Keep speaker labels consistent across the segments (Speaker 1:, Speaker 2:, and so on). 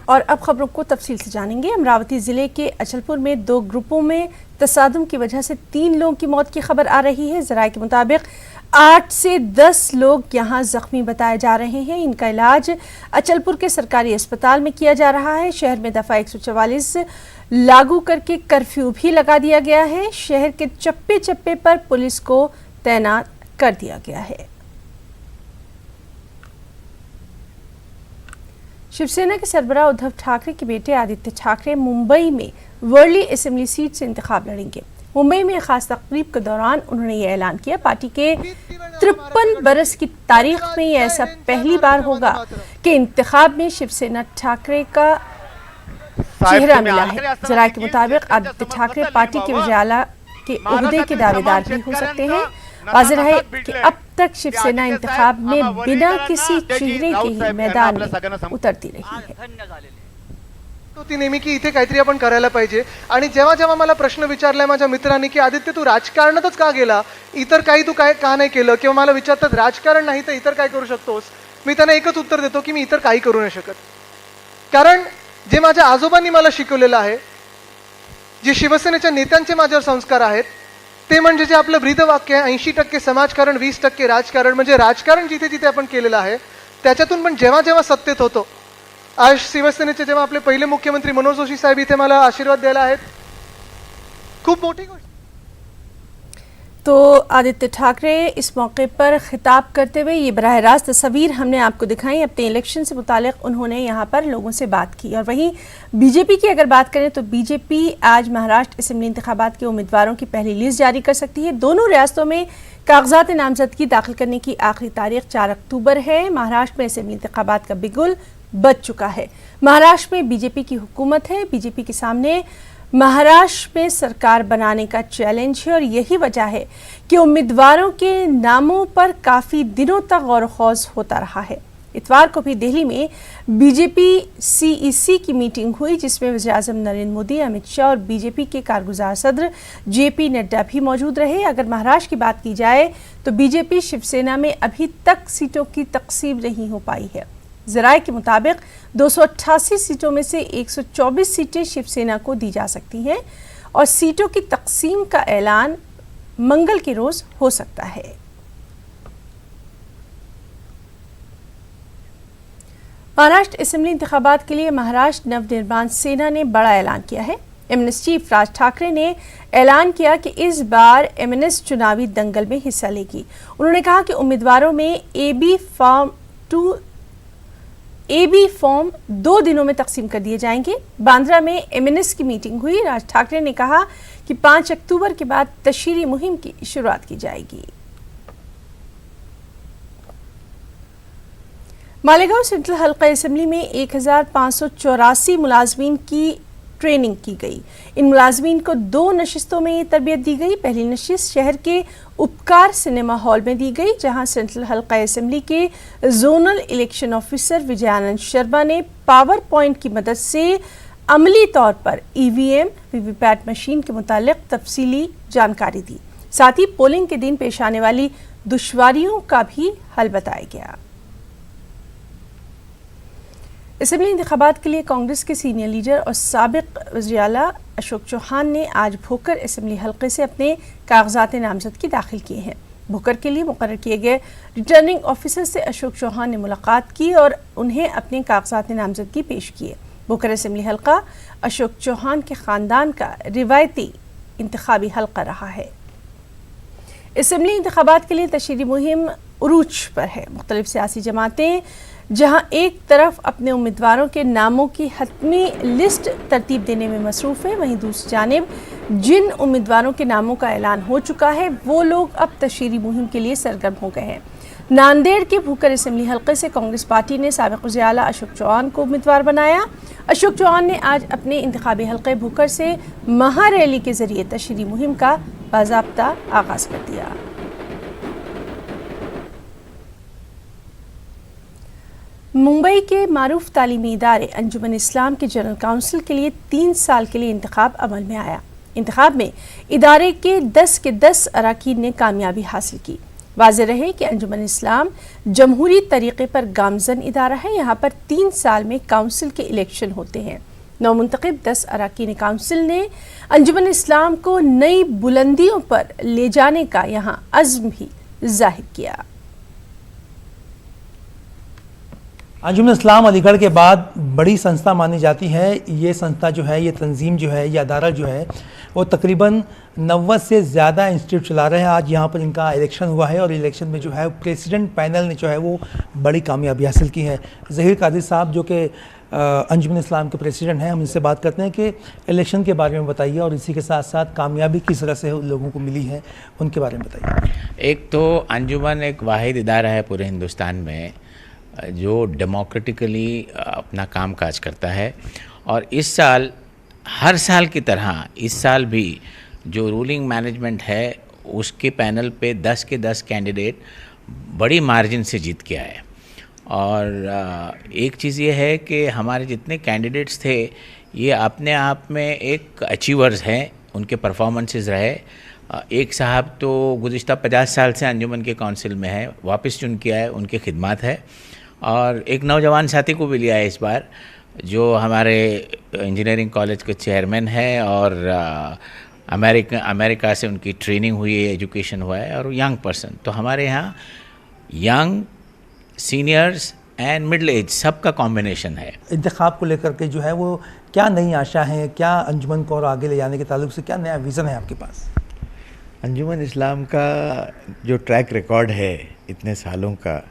Speaker 1: और अब खबरों को तफसील से जानेंगे। अमरावती जिले के अचलपुर में 2 ग्रुपों में तसादुम की वजह से 3 लोगों की मौत की खबर आ रही है। ज़राए के मुताबिक 8 से 10 लोग यहां जख्मी बताए जा रहे हैं। इनका इलाज अचलपुर के सरकारी अस्पताल में किया जा रहा है। शहर में दफा 144 लागू करके कर्फ्यू भी लगा दिया गया है। शहर के चप्पे चप्पे पर पुलिस को तैनात कर दिया गया है। शिवसेना के सरबराह उद्धव ठाकरे के बेटे आदित्य ठाकरे मुंबई में वर्ली असेंबली सीट से इंतखाब लड़ेंगे। मुंबई में खास तकरीब के दौरान उन्होंने ये ऐलान किया। पार्टी के 53 बरस की तारीख में ये ऐसा पहली बार होगा कि इंतखाब में शिवसेना ठाकरे का चेहरा मिला है। जराये के मुताबिक आदित्य ठाकरे पार्टी के वज़ीर-ए-आला के ओहदे के दावेदार भी हो सकते हैं। वाज़ेह है कि अब तक शिवसेना इंतखाब में बिना किसी चेहरे के ही मैदान में उतरती रही है।
Speaker 2: ती नेहमी की इथे काहीतरी आपण करायला पाहिजे आणि जेव्हा जेव्हा मला प्रश्न विचारलाय माझ्या मित्रांनी की आदित्य तू राजकारणातच का गेला, इतर काही तू काय का नाही केलं, किंवा मला विचारतात राजकारण नाही तर इतर काय करू शकतोस, मी त्यांना एकच उत्तर देतो की मी इतर काही करू नाही शकत। कारण जे माझ्या आजोबांनी मला शिकवलेलं आहे, जे शिवसेनेच्या नेत्यांचे माझ्यावर संस्कार आहेत, ते म्हणजे जे आपलं ब्रीदवाक्य 80% समाजकारण 20% राजकारण, म्हणजे राजकारण जिथे जिथे आपण केलेलं आहे त्याच्यातून पण जेव्हा जेव्हा सत्तेत होतो। आज शिवसेनेचे जेव्हा आपले पहिले मुख्यमंत्री मनोज जोशी साहेब इथे मला आशीर्वाद द्यायला आहेत, खूप मोठी गोष्ट।
Speaker 1: तो आदित्य ठाकरे इस मौके पर खिताब करते हुए ये बराह रास्त तस्वीर हमने आपको दिखाई। अपने इलेक्शन से मुतालिक उन्होंने यहाँ पर लोगों से बात की। और वहीं बीजेपी की अगर बात करें तो बीजेपी आज महाराष्ट्र असेंबली इंतखाबात के उम्मीदवारों की पहली लिस्ट जारी कर सकती है। दोनों रियासतों में कागजात नामजदगी दाखिल करने की आखिरी तारीख 4 अक्टूबर है। महाराष्ट्र में असेंबली इंतखाबात का बिगुल बज चुका है। महाराष्ट्र में बीजेपी की हुकूमत है। बीजेपी के सामने महाराष्ट्र में सरकार बनाने का चैलेंज है और यही वजह है कि उम्मीदवारों के नामों पर काफ़ी दिनों तक गौर खौज होता रहा है। इतवार को भी दिल्ली में बीजेपी सीईसी की मीटिंग हुई, जिसमें वज़ीर-ए-आज़म नरेंद्र मोदी, अमित शाह और बीजेपी के कारगुजार सदर जेपी नड्डा भी मौजूद रहे। अगर महाराष्ट्र की बात की जाए तो बीजेपी शिवसेना में अभी तक सीटों की तकसीम नहीं हो पाई है। ज़राए के मुताबिक 288 सीटों में से 124 सीटें शिवसेना को दी जा सकती हैं और सीटों की तकसीम का ऐलान मंगल के रोज हो सकता है। महाराष्ट्र असेंबली इंतखाबात के लिए महाराष्ट्र नवनिर्माण सेना ने बड़ा ऐलान किया है। एमएनएस चीफ राज ठाकरे ने ऐलान किया कि इस बार एमएनएस चुनावी दंगल में हिस्सा लेगी। उन्होंने कहा कि उम्मीदवारों में एबी फॉर्म 2 दिनों में तकसीम कर दिए जाएंगे। बांद्रा में एमएनएस की मीटिंग हुई। राज ठाकरे ने कहा कि 5 अक्टूबर के बाद तशहीरी मुहिम की शुरुआत की जाएगी। मालेगांव सेंट्रल हल्का असेंबली में 1584 मुलाजमीन की ट्रेनिंग की गई। इन मुलाजमीन को 2 नशिस्तों में तरबियत दी गई। पहली नशिस्त शहर के उपकार सिनेमा हॉल में दी गई, जहां सेंट्रल हल्का असेंबली के zonal election officer Vijayanand Sharma ने पावर पॉइंट की मदद से अमली तौर पर ईवीएम वीवीपैट मशीन के मुतालिक तफसीली जानकारी दी। साथ ही पोलिंग के दिन पेश आने वाली दुश्वारियों का भी हल बताया गया। असेंबली इंतखाबात के लिए कांग्रेस के सीनियर लीडर और साबिक वज़ीर-ए-आला अशोक चौहान ने आज भोकर असेंबली हल्के से अपने कागजात नामजदगी दाखिल किए हैं। भोकर के लिए मुकर्रर किए गए रिटर्निंग ऑफिसर से अशोक चौहान ने मुलाकात की और उन्हें अपने कागजात नामजदगी पेश किए। भोकर असेंबली हल्का अशोक चौहान के ख़ानदान का रिवायती इंतखाबी हल्का रहा है। असेंबली इंतखाबात के लिए तशहीरी मुहिम उरूज पर है। मुख्तलिफ सियासी जमातें जहां एक तरफ अपने उम्मीदवारों के नामों की हतमी लिस्ट तरतीब देने में मसरूफ़ है, वहीं दूसरी जानिब जिन उम्मीदवारों के नामों का ऐलान हो चुका है वो लोग अब तशहीरी मुहिम के लिए सरगर्म हो गए हैं। नांदेड़ के भूकर असेंबली हल्के से कांग्रेस पार्टी ने साबिक वज़ीर-ए-आला अशोक चौहान को उम्मीदवार बनाया। अशोक चौहान ने आज अपने इंतखाबी हल्के भूकर से महारैली के जरिए तशहीरी मुहिम का बाज़ाब्ता आगाज़ कर दिया। मुंबई के मारूफ तालीमी इदारे अंजुमन इस्लाम के जनरल काउंसिल के लिए 3 साल के लिए इंतखाब अमल में आया। इंतखाब में इदारे के 10 अरकान ने कामयाबी हासिल की। वाज़ेह रहे कि अंजुमन इस्लाम जमहूरी तरीके पर गामजन इदारा है। यहाँ पर 3 साल में काउंसिल के इलेक्शन होते हैं। नवमुंतखब 10 अरकान काउंसिल ने अंजुमन इस्लाम को नई बुलंदियों पर ले जाने का यहाँ अज़्म भी जाहिर किया।
Speaker 3: अंजुमन इस्लाम अलीगढ़ के बाद बड़ी संस्था मानी जाती है। ये संस्था जो है, ये तंजीम जो है, ये अदारा जो है, वो तकरीबन 90 से ज़्यादा इंस्टीट्यूट चला रहे हैं। आज यहाँ पर इनका इलेक्शन हुआ है और इलेक्शन में जो है प्रेसिडेंट पैनल ने जो है वो बड़ी कामयाबी हासिल की है। ज़हीर कादरी साहब जो कि अंजुमन इस्लाम के प्रेसिडेंट हैं, हम इनसे बात करते हैं कि इलेक्शन के बारे में बताइए और इसी के साथ साथ कामयाबी किस तरह से लोगों को मिली है उनके बारे में बताइए।
Speaker 4: एक तो अंजुमन एक वाहिद इदारा है पूरे हिंदुस्तान में जो डेमोक्रेटिकली अपना काम काज करता है और इस साल हर साल की तरह इस साल भी जो रूलिंग मैनेजमेंट है उसके पैनल पे 10 के 10 कैंडिडेट बड़ी मार्जिन से जीत के आए। और एक चीज़ ये है कि हमारे जितने कैंडिडेट्स थे ये अपने आप में एक अचीवर्स हैं, उनके परफॉर्मेंसेस रहे। एक साहब तो गुज़िश्ता 50 साल से अंजुमन के काउंसिल में है, वापस चुन के आए, उनकी खिदमत है। और एक नौजवान साथी को भी लिया है इस बार जो हमारे इंजीनियरिंग कॉलेज के चेयरमैन है और अमेरिका से उनकी ट्रेनिंग हुई है, एजुकेशन हुआ है और यंग पर्सन। तो हमारे यहाँ young, seniors and middle age सबका कॉम्बिनेशन है।
Speaker 3: इंतखाब को लेकर के जो है वो क्या नई आशा है, क्या अंजुमन को और आगे ले जाने के ताल्लुक से क्या नया विज़न है आपके पास?
Speaker 5: अंजुमन इस्लाम का जो ट्रैक रिकॉर्ड है इतने सालों का,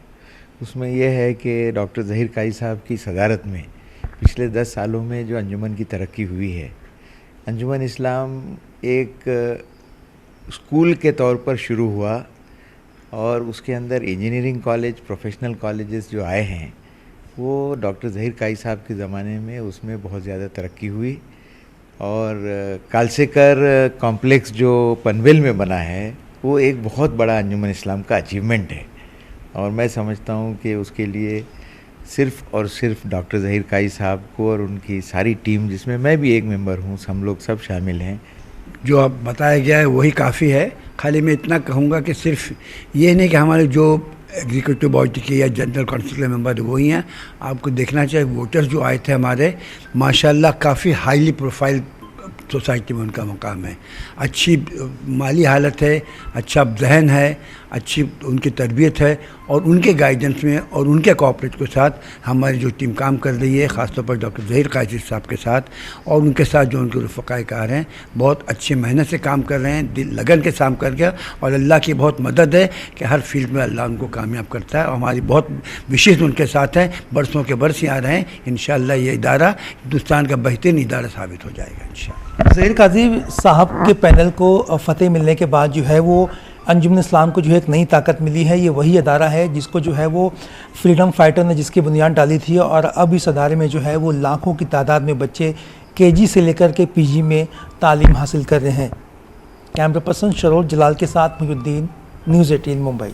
Speaker 5: उसमें यह है कि डॉक्टर ज़हीर काई साहब की सदारत में पिछले 10 सालों में जो अंजुमन की तरक्की हुई है। अंजुमन इस्लाम एक स्कूल के तौर पर शुरू हुआ और उसके अंदर इंजीनियरिंग कॉलेज, प्रोफेशनल कॉलेजेस जो आए हैं वो डॉक्टर ज़हीर काई साहब के ज़माने में उसमें बहुत ज़्यादा तरक्की हुई। और कालसेकर कॉम्प्लेक्स जो पनवेल में बना है वो एक बहुत बड़ा अंजुमन इस्लाम का अचीवमेंट है और मैं समझता हूँ कि उसके लिए सिर्फ़ और सिर्फ डॉक्टर ज़हीर काई साहब को और उनकी सारी टीम, जिसमें मैं भी एक मेंबर हूँ, हम लोग सब शामिल हैं।
Speaker 6: जो अब बताया गया है वही काफ़ी है। खाली मैं इतना कहूँगा कि सिर्फ ये नहीं कि हमारे जो एग्जीक्यूटिव बॉडी के या जनरल काउंसिल के मेंबर वही हैं, आपको देखना चाहिए वोटर्स जो आए थे हमारे, माशाल्लाह काफ़ी हाईली प्रोफाइल सोसाइटी में उनका मकाम है। अच्छी माली हालत है, अच्छा जहन है, अच्छी उनकी तरबियत है और उनके गाइडेंस में और उनके कोऑपरेट के साथ हमारी जो टीम काम कर रही है, ख़ासतौर पर डॉक्टर ज़हीर काई साहब के साथ और उनके साथ जो उनके रफ़क़ाए कार हैं, बहुत अच्छी मेहनत से काम कर रहे हैं, दिल लगन के साथ कर गया और अल्लाह की बहुत मदद है कि हर फील्ड में अल्लाह उनको कामयाब करता है और हमारी बहुत विशेष उनके साथ है। बरसों के बरस यहाँ रहे हैं, इंशाअल्लाह ये इदारा हिंदुस्तान का बेहतरीन इदारा साबित हो जाएगा इंशाअल्लाह।
Speaker 3: ज़हीर काज़ी साहब के पैनल को फतेह मिलने के बाद जो है वो अंजुमन इस्लाम को जो है एक नई ताकत मिली है। ये वही अदारा है जिसको जो है वो फ्रीडम फाइटर ने जिसकी बुनियाद डाली थी और अब इस अदारे में जो है वो लाखों की तादाद में बच्चे केजी से लेकर के पीजी में तालीम हासिल कर रहे हैं। कैमरा पर्सन शरोर जलाल के साथ मुहिउद्दीन, न्यूज़ 18 मुंबई।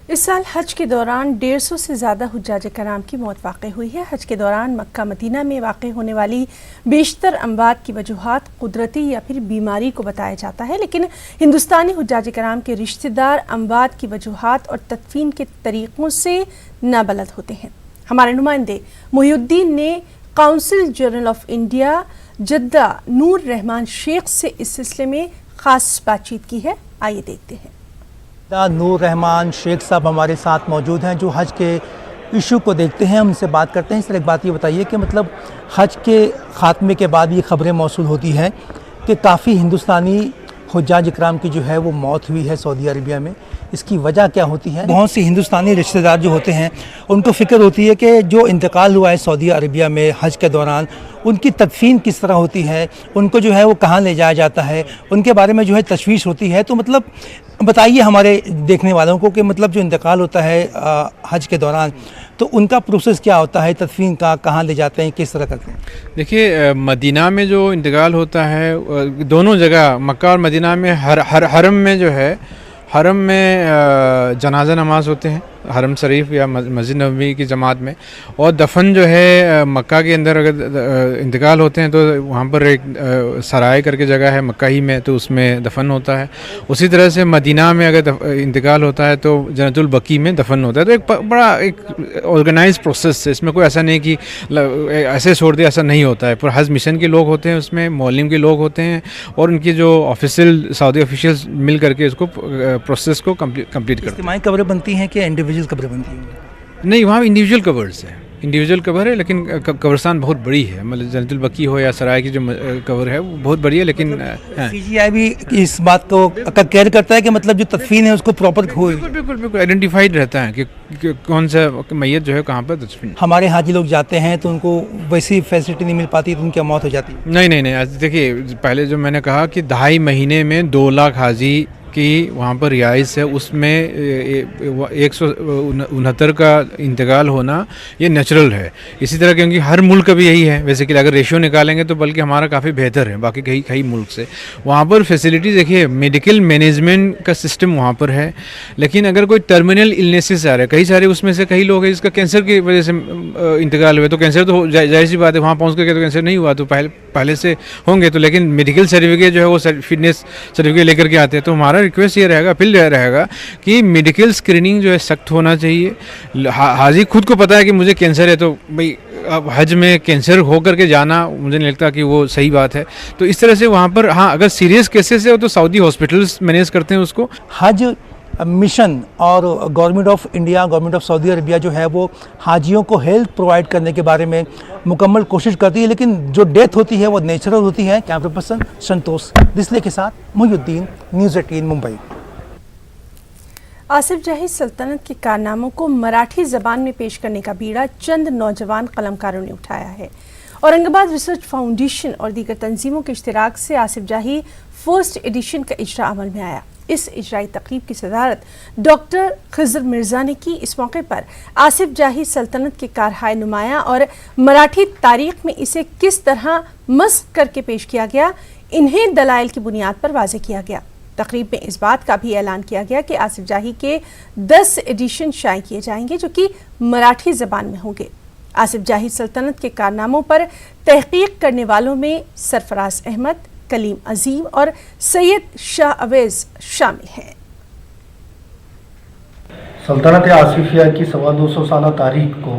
Speaker 1: इस साल हज के दौरान 150 से ज़्यादा हुज्जाज कराम की मौत वाक़ हुई है। हज के दौरान मक्का मदीना में वाक़ होने वाली बेशतर अमवात की वजूहात कुदरती या फिर बीमारी को बताया जाता है, लेकिन हिंदुस्तानी हुज्जाज कराम के रिश्तेदार अमवात की वजूहात और तदफीन के तरीक़ों से नाबलद होते हैं। हमारे नुमाइंदे मुहिउद्दीन ने council general of India Jeddah Noor Rahman Sheikh से इस सिलसिले में ख़ास बातचीत की है। आइए देखते हैं।
Speaker 3: नूर रहमान शेख साहब हमारे साथ मौजूद हैं जो हज के इशू को देखते हैं, उनसे बात करते हैं। सर एक बात ये बताइए कि मतलब हज के ख़ात्मे के बाद ये ख़बरें मौसूल होती हैं कि काफ़ी हिंदुस्तानी हुज्जाज इकराम की जो है वो मौत हुई है सऊदी अरबिया में, इसकी वजह क्या होती है? बहुत सी हिंदुस्तानी रिश्तेदार जो होते हैं उनको फ़िक्र होती है कि जो इंतकाल हुआ है सऊदी अरबिया में हज के दौरान उनकी तदफीन किस तरह होती है, उनको जो है वो कहाँ ले जाया जाता है, उनके बारे में जो है तशवीश होती है। तो मतलब बताइए हमारे देखने वालों को कि मतलब जो इंतकाल होता है हज के दौरान तो उनका प्रोसेस क्या होता है, तदफीन का, कहाँ ले जाते हैं, किस तरह करते हैं?
Speaker 7: देखिए मदीना में जो इंतकाल होता है दोनों जगह मक्का और मदीना में हरम में जो है हरम में जनाजा नमाज होते हैं हरम शरीफ या मस्जिद नबवी की जमात में, और दफन जो है मक्का के अंदर अगर इंतकाल होते हैं तो वहाँ पर एक सराय करके जगह है मक्का ही में, तो उसमें दफन होता है। उसी तरह से मदीना में अगर इंतकाल होता है तो जन्नतुल बकी में दफन होता है। तो एक बड़ा एक ऑर्गेनाइज प्रोसेस है, इसमें कोई ऐसा नहीं कि ऐसे छोड़ दिया, ऐसा नहीं होता है। पर हज मिशन के लोग होते हैं उसमें, मौलिम के लोग होते हैं, और उनकी जो ऑफिशियल सऊदी ऑफिशियल्स मिल करके इसको प्रोसेस को कंप्लीट करते हैं।
Speaker 3: इज्तिमाई कब्रें बनती हैं कि इंडिविजुअल कब्रें बनती हैं?
Speaker 7: नहीं, वहाँ इंडिविजुअल कवर्स है, इंडिविजुअल कवर है, लेकिन कब्रिस्तान बहुत बड़ी है। मतलब जन्नतुल बकी हो या सराय की जो कवर है वो बहुत बड़ी है, लेकिन
Speaker 3: CGI भी इस बात को केयर करता है कि मतलब जो तदफीन है उसको प्रॉपर हो।
Speaker 7: बिल्कुल आइडेंटिफाइड रहता है कि कौन सा मैयत जो है कहाँ पर दफन।
Speaker 3: हमारे हाजी लोग जाते हैं तो उनको वैसी फैसिलिटी नहीं मिल पाती तो उनकी मौत हो जाती है।
Speaker 7: नहीं, देखिए पहले जो मैंने कहा कि 2.5 महीने में 2 लाख हाजी कि वहाँ पर रिहाइश है, उसमें 169 का इंतकाल होना ये नेचुरल है। इसी तरह क्योंकि हर मुल्क का भी यही है बेसिकली, अगर रेशियो निकालेंगे तो बल्कि हमारा काफ़ी बेहतर है बाकी कई मुल्क से। वहाँ पर फैसिलिटी देखिए, मेडिकल मैनेजमेंट का सिस्टम वहाँ पर है, लेकिन अगर कोई टर्मिनल इलनेसेस आ रहे हैं, कई सारे उसमें से कई लोग हैं जिसका कैंसर की वजह से इंतकाल हुए, तो कैंसर तो जाहिर सी बात है वहाँ पहुँच करके तो कैंसर नहीं हुआ, तो पहले से होंगे तो, लेकिन मेडिकल सर्टिफिकेट जो है वो फिटनेस सर्टिफिकेट लेकर के आते हैं। तो हमारा रिक्वेस्ट ये रहेगा, अपील रहेगा कि मेडिकल स्क्रीनिंग जो है सख्त होना चाहिए। हाजी खुद को पता है कि मुझे कैंसर है, तो भाई अब हज में कैंसर हो करके जाना मुझे नहीं लगता कि वो सही बात है। तो इस तरह से वहाँ पर हाँ, अगर सीरियस केसेस है तो सऊदी हॉस्पिटल्स मैनेज करते हैं उसको।
Speaker 3: हज मिशन और government of India, government of Saudi Arabia जो है वो हाजियों को हेल्थ प्रोवाइड करने के बारे में मुकम्मल कोशिश करती है, लेकिन जो डेथ होती है वो नेचुरल होती है। कैमरा पर्सन संतोष दिसले के साथ मोहिउद्दीन, न्यूज़ 18 मुंबई।
Speaker 1: आसिफ जाही सल्तनत के कारनामों को मराठी ज़बान में पेश करने का बीड़ा चंद नौजवान कलमकारों ने उठाया है। औरंगाबाद रिसर्च फाउंडेशन और दीगर तंजीमों के इश्तिराक से आसिफ जाही फर्स्ट एडिशन का इजरा अमल में आया। इस इजराई तकरीब की सदारत डॉक्टर खिज़र मिर्ज़ा ने की। इस मौके पर आसिफ जाही सल्तनत के कारहाय नुमाया और मराठी तारीख में इसे किस तरह मस्क करके पेश किया गया, इन्हें दलाइल की बुनियाद पर वाज़े किया गया। तकरीब में इस बात का भी ऐलान किया गया कि आसिफ जाही के 10 एडिशन शाये किए जाएंगे जो कि मराठी ज़बान में होंगे। आसिफ जाही सल्तनत के कारनामों पर तहकीक करने वालों में सरफराज अहमद, कलीम अजीम और सैयद शाह अवेज शामिल हैं।
Speaker 8: सल्तनत आसिफिया की 225 साल तारीख को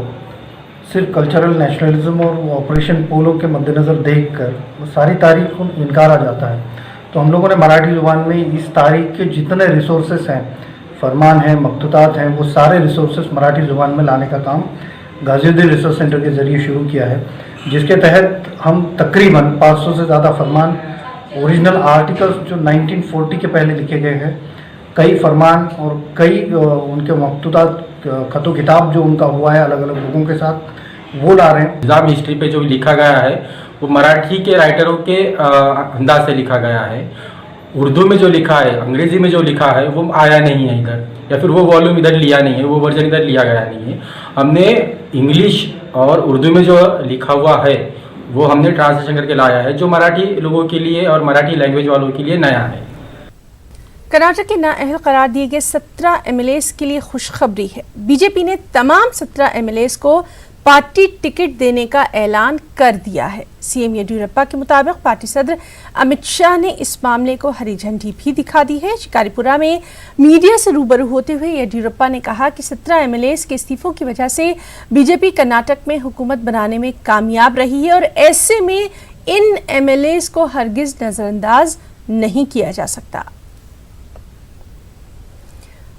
Speaker 8: सिर्फ कल्चरल नेशनलिज्म और ऑपरेशन पोलो के मद्देनज़र देखकर वो सारी तारीख को इनकारा जाता है। तो हम लोगों ने मराठी ज़ुबान में इस तारीख के जितने रिसोर्सेस हैं, फरमान हैं, मकतूतात हैं, वो सारे रिसोर्सेस मराठी ज़ुबान में लाने का काम गाज़िउद्दीन रिसर्च सेंटर के ज़रिए शुरू किया है, जिसके तहत हम तकरीबन 500 से ज़्यादा फरमान, ओरिजिनल आर्टिकल्स जो 1940 के पहले लिखे गए हैं, कई फरमान और कई उनके मकतूतात, खतो किताब जो उनका हुआ है अलग अलग लोगों के साथ, वो ला रहे हैं।
Speaker 9: निज़ाम हिस्ट्री पे जो लिखा गया है वो मराठी के राइटरों के अंदाज से लिखा गया है। उर्दू में जो लिखा है, अंग्रेज़ी में जो लिखा है वो आया नहीं है इधर, या फिर वो वॉल्यूम इधर लिया नहीं है, वो वर्जन इधर लिया गया नहीं है। हमने इंग्लिश और उर्दू में जो लिखा हुआ है वो हमने ट्रांसलेशन करके लाया है, जो मराठी लोगों के लिए और मराठी लैंग्वेज वालों के लिए नया है।
Speaker 1: कर्नाटक के नाअहल करार दिए गए 17 MLAs के लिए खुशखबरी है। बीजेपी ने तमाम 17 MLAs को पार्टी टिकट देने का ऐलान कर दिया है। सीएम येडियुरप्पा के मुताबिक पार्टी सदर अमित शाह ने इस मामले को हरी झंडी भी दिखा दी है। शिकारीपुरा में मीडिया से रूबरू होते हुए येडियुरप्पा ने कहा कि 17 MLAs के इस्तीफों की वजह से बीजेपी कर्नाटक में हुकूमत बनाने में कामयाब रही है और ऐसे में इन MLAs को हरगिज नजरअंदाज नहीं किया जा सकता।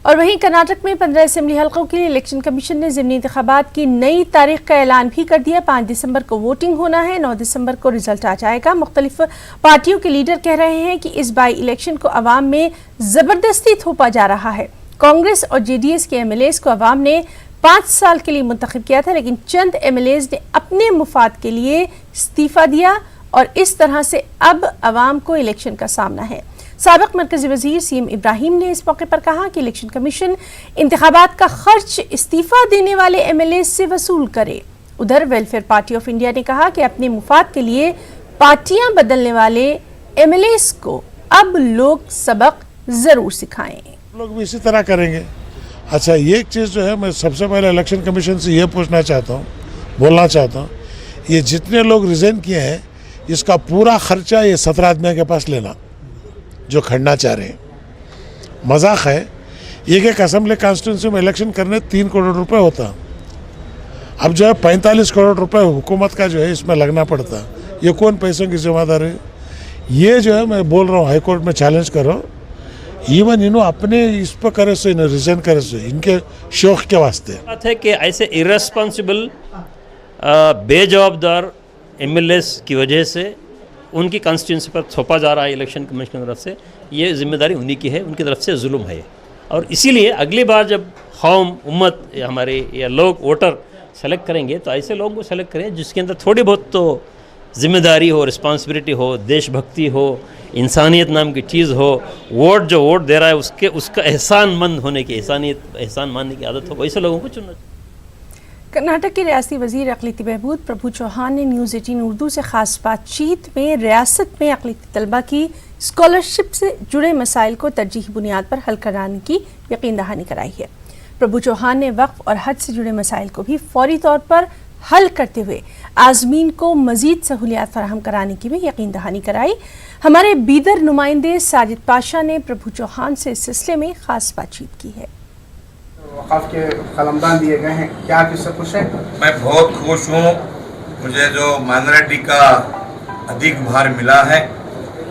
Speaker 1: और वहीं कर्नाटक में 15 असेंबली हल्कों के लिए इलेक्शन कमीशन ने ज़िमनी इंतखाबात की नई तारीख का ऐलान भी कर दिया। 5 दिसंबर को वोटिंग होना है, 9 दिसंबर को रिजल्ट आ जाएगा। मुख्तलिफ पार्टियों के लीडर कह रहे हैं कि इस बाई इलेक्शन को अवाम में ज़बरदस्ती थोपा जा रहा है। कांग्रेस और JDS के MLAs को अवाम ने 5 साल के लिए मुंतखब किया था, लेकिन चंद MLAs ने अपने मुफाद के लिए इस्तीफा दिया और इस तरह से अब अवाम को इलेक्शन का सामना है। साबिक मरकजी वजीर CM इब्राहिम ने इस मौके पर कहा कि इलेक्शन कमीशन इंतखाबात का खर्च इस्तीफा देने वाले MLAs से वसूल करे। उधर वेलफेयर पार्टी ऑफ इंडिया ने कहा कि अपने मुफाद के लिए पार्टियां बदलने वाले MLAs को अब लोग सबक जरूर सिखाएं।
Speaker 10: लोग भी इसी तरह करेंगे। अच्छा, एक चीज़ जो है मैं सबसे पहले इलेक्शन कमीशन से ये बोलना चाहता हूँ, ये जितने लोग रिज़ाइन किए हैं इसका पूरा खर्चा ये 17 आदमियों के पास लेना जो खड़ना चाह रहे हैं। मजाक है, एक असेंबली कॉन्स्टिट्यूंसी में इलेक्शन करने 3 करोड़ रुपए होता, अब जो है 45 करोड़ रुपए हुकूमत का जो है इसमें लगना पड़ता। ये कौन पैसों की जिम्मेदारी है? ये जो है मैं बोल रहा हूँ हाईकोर्ट में चैलेंज करो, इवन इन्हों अपने इस पर करे सो इन्हें रिजाइन करे सो इनके शौक के वास्ते।
Speaker 11: बात है कि ऐसे इरेस्पॉन्सिबल बेजवाबदार एमएलएस की वजह से उनकी कॉन्स्टिट्यूंसी पर थोपा जा रहा है इलेक्शन कमीशन की तरफ से, ये जिम्मेदारी उन्हीं की है, उनकी तरफ से जुल्म है। और इसीलिए अगली बार जब कौम उम्मत या हमारे या लोग वोटर सेलेक्ट करेंगे तो ऐसे लोगों को सेलेक्ट करें जिसके अंदर थोड़ी बहुत तो जिम्मेदारी हो, रिस्पॉन्सिबिलिटी हो, देशभक्ति हो, इंसानियत नाम की चीज़ हो। वोट जो वोट दे रहा है उसका एहसानमंद होने की, एहसान मानने की आदत हो, वैसे लोगों को चुनना चाहिए।
Speaker 1: कर्नाटक के रियासती वजीर अक़लियती बहबूद प्रभु चौहान ने न्यूज़ 18 उर्दू से ख़ास बातचीत में रियासत में अक़लियती तलबा की स्कॉलरशिप से जुड़े मसाइल को तरजीही बुनियाद पर हल कराने की यकीन दहानी कराई है। प्रभु चौहान ने वक्फ और हज से जुड़े मसाइल को भी फौरी तौर पर हल करते हुए आज़मीन को मज़ीद सहूलियात फराहम कराने की भी यकीन दहानी कराई। हमारे बीदर नुमाइंदे साजिद पाशा ने प्रभु चौहान से इस सिलसिले में ख़ास बातचीत की है।
Speaker 12: वक़ाफ़ के कलमदान दिए गए हैं, क्या आप इससे खुश हैं?
Speaker 13: मैं बहुत खुश हूँ। मुझे जो माइनॉरिटी का अधिक भार मिला है,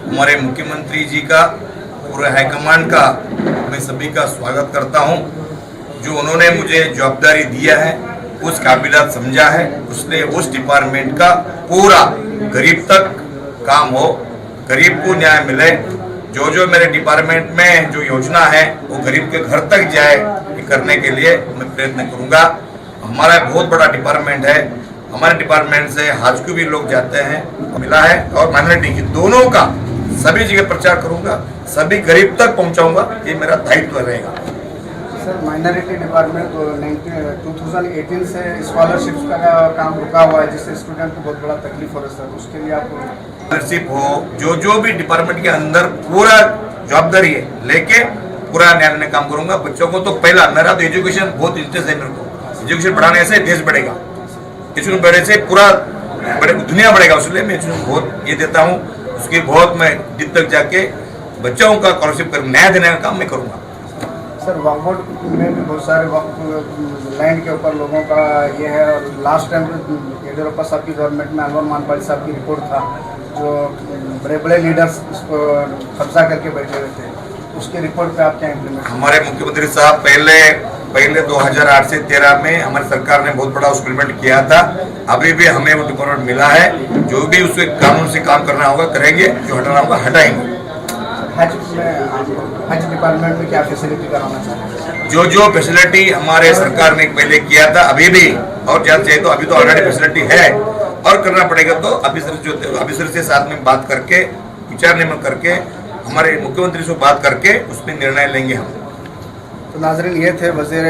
Speaker 13: हमारे मुख्यमंत्री जी का, पूरे हाईकमांड का मैं सभी का स्वागत करता हूँ। जो उन्होंने मुझे जवाबदारी दिया है, उस काबिलियत समझा है, उसने उस डिपार्टमेंट का पूरा गरीब तक काम हो, गरीब को न्याय मिले। जो मेरे डिपार्टमेंट में जो योजना है वो गरीब के घर तक जाए, करने के लिए मैं प्रयत्न करूंगा। हमारा बहुत बड़ा डिपार्टमेंट है, हमारे डिपार्टमेंट से हज को भी लोग जाते हैं, मिला है। और माइनॉरिटी की दोनों का सभी जगह प्रचार करूंगा, सभी गरीब तक पहुंचाऊंगा, ये मेरा दायित्व रहेगा।
Speaker 12: सर, माइनॉरिटी डिपार्टमेंट 2018 से स्कॉलरशिप का काम रुका हुआ है, जिससे स्टूडेंट को बहुत बड़ा तकलीफ हो रहा है सर, उसके लिए आपको
Speaker 13: स्कॉलरशिप हो, जो भी डिपार्टमेंट के अंदर पूरा जवाबदारी है लेके पूरा न्याय में काम करूंगा। बच्चों को तो पहला, मेरा तो एजुकेशन बहुत इंटरेस्ट है, मेरे को एजुकेशन बढ़ाने से देश बढ़ेगा, एजुकेशन बढ़ने से पूरा दुनिया बढ़ेगा, इसलिए मैं बहुत ये देता हूँ। उसकी बहुत मैं दिन तक जाके बच्चों का स्कॉलरशिप कर न्याय देने का काम मैं करूँगा।
Speaker 12: सर, वक्फ बोर्ड में भी बहुत सारे वक्त लैंड के ऊपर लोगों का ये है, और लास्ट टाइम येडियुरप्पा साहब की गवर्नमेंट में अनवर मानपाली साहब की रिपोर्ट था, जो बड़े बड़े लीडर्स इसको कब्जा करके बैठे हुए थे, उसके रिपोर्ट पे आप क्या इम्प्लीमेंट?
Speaker 13: हमारे मुख्यमंत्री साहब पहले 2008 से 13 में हमारी सरकार ने बहुत बड़ा इम्प्लीमेंट किया था। अभी भी हमें वो डिपार्टमेंट मिला है, जो भी उसके कानून से काम करना होगा करेंगे, जो हटाना होगा हटाएंगे।
Speaker 12: हज डिपार्टमेंट में क्या फैसिलिटी कराना चाहते हैं?
Speaker 13: जो फैसिलिटी हमारे सरकार ने पहले किया था, अभी भी और जल्द चाहिए, तो अभी तो ऑलरेडी फैसिलिटी है और करना पड़ेगा। तो ऑफिसर से साथ में बात करके, विचार विमर्श करके, हमारे मुख्यमंत्री से बात करके उसमें निर्णय लेंगे हम।
Speaker 12: तो नाजरीन, ये थे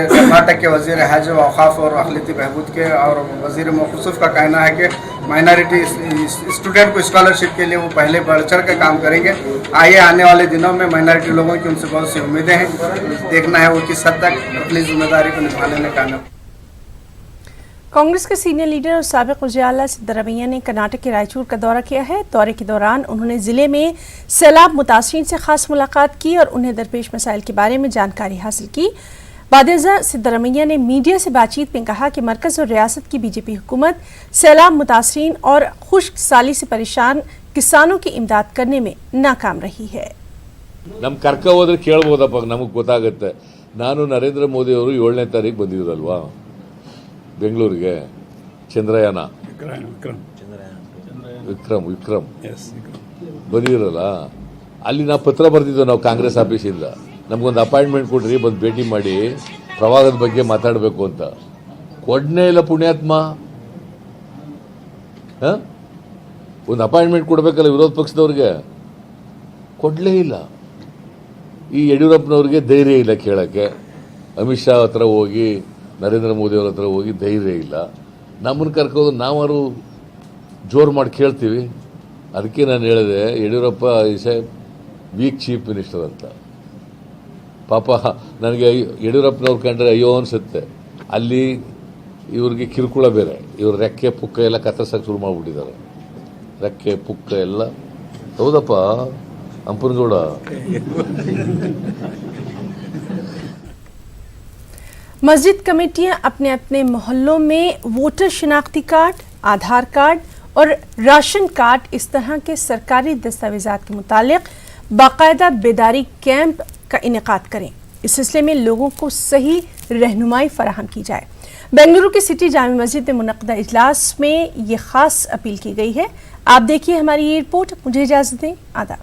Speaker 12: कर्नाटक के वज़ीर हज वक़ाफ़ और अक़लियती बहबूद के, और वज़ीर मौसूफ़ का कहना है कि माइनॉरिटी स्टूडेंट को स्कॉलरशिप के लिए वो पहले बढ़ चढ़ कर काम करेंगे। आइए आने वाले दिनों में माइनॉरिटी लोगों की उनसे बहुत सी उम्मीदें हैं, देखना है वो किस हद तक अपनी जिम्मेदारी को निभाने में कामयाब।
Speaker 1: कांग्रेस के सीनियर लीडर और साबिक़ वज़ीर-ए-आला सिद्धरामैया ने कर्नाटक के रायचूर का दौरा किया है। दौरे के दौरान उन्होंने ज़िले में सैलाब मुतासरीन से खास मुलाकात की और उन्हें दरपेश मसाइल के बारे में जानकारी हासिल की। बादशाह सिद्धरामैया ने मीडिया से बातचीत में कहा कि मरकज़ और रियासत की बीजेपी हुकूमत सैलाब मुतासरीन और खुश्क साली से परेशान किसानों की इमदाद करने में नाकाम रही है।
Speaker 14: ನಮ್ಮ ಕರ್ಕ ಹೋದ್ರೆ ಕೇಳ್ಬೋದಪ್ಪ, ನಮಗೆ ಗೊತ್ತಾಗುತ್ತೆ। ನಾನು ನರೇಂದ್ರ ಮೋದಿ ಅವರು 7ನೇ ತಾರೀಕು ಬಂದಿದ್ರಲ್ವಾ ಬೆಂಗಳೂರಿಗೆ, ಚಂದ್ರಯಾನ ವಿಕ್ರಮ್ ಬಂದಿರಲ್ಲ, ಅಲ್ಲಿ ನಾವು ಪತ್ರ ಬರೆದಿದ್ದೆವು ನಾವು ಕಾಂಗ್ರೆಸ್ ಆಫೀಸಿಂದ, ನಮಗೊಂದು ಅಪಾಯಿಂಟ್ಮೆಂಟ್ ಕೊಡ್ರಿ, ಬಂದು ಭೇಟಿ ಮಾಡಿ ಪ್ರವಾಹದ ಬಗ್ಗೆ ಮಾತಾಡಬೇಕು ಅಂತ. ಕೊಡನೇ ಇಲ್ಲ ಪುಣ್ಯಾತ್ಮ. ಒಂದು ಅಪಾಯಿಂಟ್ಮೆಂಟ್ ಕೊಡಬೇಕಲ್ಲ ವಿರೋಧ ಪಕ್ಷದವ್ರಿಗೆ, ಕೊಡಲೇ ಇಲ್ಲ. ಈ ಯಡಿಯೂರಪ್ಪನವ್ರಿಗೆ ಧೈರ್ಯ ಇಲ್ಲ ಕೇಳೋಕ್ಕೆ, ಅಮಿತ್ ಶಾ ಹತ್ರ ಹೋಗಿ ನರೇಂದ್ರ ಮೋದಿ ಅವ್ರ ಹತ್ರ ಹೋಗಿ ಧೈರ್ಯ ಇಲ್ಲ. ನಮ್ಮನ್ನು ಕರ್ಕೊಂಡು ನಾವಾರು ಜೋರು ಮಾಡಿ ಕೇಳ್ತೀವಿ. ಅದಕ್ಕೆ ನಾನು ಹೇಳಿದೆ, Yediyurappa is a weak chief minister ಅಂತ. ಪಾಪ ನನಗೆ ಯಡಿಯೂರಪ್ಪನವ್ರು ಕಂಡ್ರೆ ಅಯ್ಯೋ ಅನಿಸುತ್ತೆ. ಅಲ್ಲಿ ಇವ್ರಿಗೆ ಕಿರುಕುಳ ಬೇರೆ, ಇವ್ರ ರೆಕ್ಕೆ ಪುಕ್ಕ ಎಲ್ಲ ಕತ್ತರಿಸಕ್ಕೆ ಶುರು ಮಾಡಿಬಿಟ್ಟಿದ್ದಾರೆ. ರೆಕ್ಕೆ ಪುಕ್ಕ ಎಲ್ಲ ಹೌದಪ್ಪ ಅಂಪನಗೌಡ.
Speaker 1: मस्जिद कमेटियां अपने अपने मोहल्लों में वोटर शिनाख्ती कार्ड, आधार कार्ड और राशन कार्ड इस तरह के सरकारी दस्तावेजात के मुतालिक बाकायदा बेदारी कैंप का इनेकाद करें। इस सिलसिले में लोगों को सही रहनुमाई फराहम की जाए। बेंगलुरु की सिटी जामा मस्जिद में मुनक़दा इजलास में ये खास अपील की गई है। आप देखिए हमारी ये रिपोर्ट। मुझे इजाज़त दें। आदाब।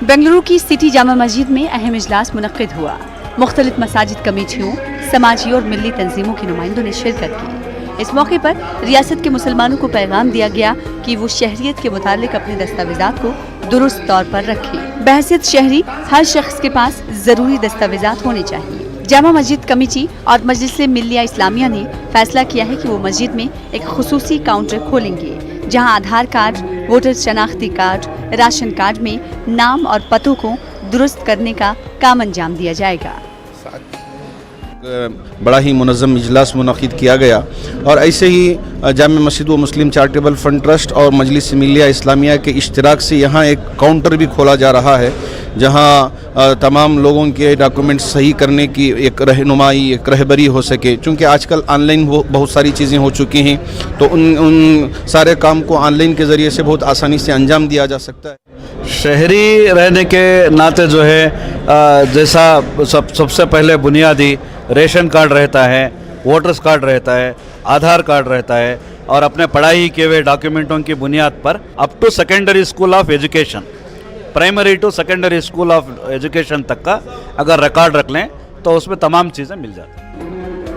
Speaker 15: बेंगलुरु की सिटी जामा मस्जिद में अहम इजलास मुनक्किद हुआ। मुख्तलिफ मसाजिद कमेटियों, समाजी और मिली तंजीमों के नुमाइंदों ने शिरकत की। इस मौके पर रियासत के मुसलमानों को पैगाम दिया गया कि वो शहरियत के मुतालिक अपने दस्तावेजात को दुरुस्त तौर पर रखें। बहसियत शहरी हर शख्स के पास जरूरी दस्तावेजात होने चाहिए। जामा मस्जिद कमेटी और मजलिस मिल्लिया इस्लामिया ने फैसला किया है कि वो मस्जिद में एक खुसूसी काउंटर खोलेंगे जहां आधार कार्ड, वोटर शनाख्ती कार्ड, राशन कार्ड में नाम और पतों को दुरुस्त करने का काम अंजाम दिया जाएगा।
Speaker 16: बड़ा ही मुनज़्ज़म इजलास मुनक़िद किया गया और ऐसे ही जामा मस्जिद व मुस्लिम चैरिटेबल फंड ट्रस्ट और मजलिस मिल्लिया इस्लामिया के इश्तिराक से यहाँ एक काउंटर भी खोला जा रहा है जहाँ तमाम लोगों के डॉक्यूमेंट सही करने की एक रहनुमाई, एक रहबरी हो सके। चूँकि आजकल ऑनलाइन बहुत सारी चीज़ें हो चुकी हैं तो उन सारे काम को ऑनलाइन के ज़रिए से बहुत आसानी से अंजाम दिया जा सकता है।
Speaker 17: शहरी रहने के नाते जो है जैसा सबसे पहले बुनियादी रेशन कार्ड रहता है, वोटर्स कार्ड रहता है, आधार कार्ड रहता है और अपने पढ़ाई किए हुए डॉक्यूमेंटों की बुनियाद पर up to secondary school of education, primary to secondary school of education तक का अगर रिकॉर्ड रख लें तो उसमें तमाम चीज़ें मिल जाती हैं।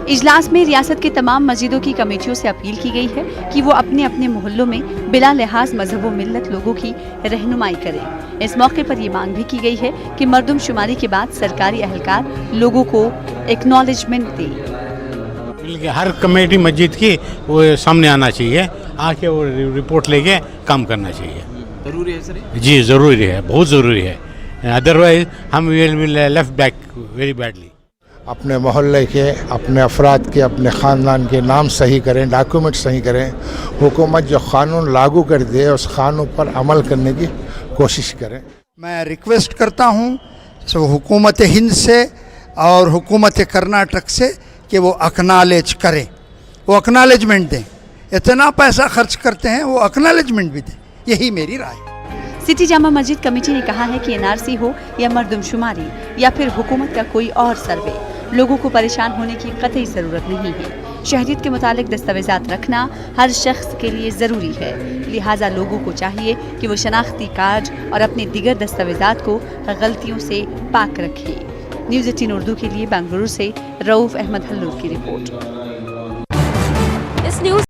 Speaker 15: इजलास में रियासत की तमाम मस्जिदों की कमेटियों से अपील की गई है कि वो अपने अपने मोहल्लों में बिला लिहाज मजहब व मिल्लत लोगों की रहनुमाई करें। इस मौके पर ये मांग भी की गई है कि मरदमशुमारी के बाद सरकारी अहलकार लोगों को एक्नॉलेजमेंट दें।
Speaker 18: हर कमेटी मस्जिद की वो सामने आना चाहिए, आके वो रिपोर्ट लेके काम करना चाहिए।
Speaker 19: जरूरी है सर?
Speaker 18: जी ज़रूरी है, बहुत ज़रूरी है। अदरवाइज हम will left back very badly.
Speaker 10: अपने मोहल्ले के, अपने अफराद के, अपने ख़ानदान के नाम सही करें, डॉक्यूमेंट सही करें। हुकूमत जो क़ानून लागू कर दे उस क़ानून पर अमल करने की कोशिश करें।
Speaker 20: मैं रिक्वेस्ट करता हूँ हुकूमत हिंद से और हुकूमत कर्नाटक से कि वो एक्नॉलेज करें, वो एक्नॉलेजमेंट दें। इतना पैसा खर्च करते हैं, वो एक्नॉलेजमेंट भी दें। यही मेरी राय है।
Speaker 15: सिटी जामा मस्जिद कमेटी ने कहा है कि एनआरसी हो या मरदमशुमारी या फिर हुकूमत का कोई और सर्वे, लोगों को परेशान होने की कतई ज़रूरत नहीं है। शहरियत के मुतालिक दस्तावेजात रखना हर शख्स के लिए ज़रूरी है। लिहाजा लोगों को चाहिए कि वो शनाख्ती कार्ड और अपने दीगर दस्तावेजात को गलतियों से पाक रखें। न्यूज़ 18 उर्दू के लिए बेंगलुरु से रऊफ अहमद हल्लूर की रिपोर्ट।
Speaker 21: इस न्यूज़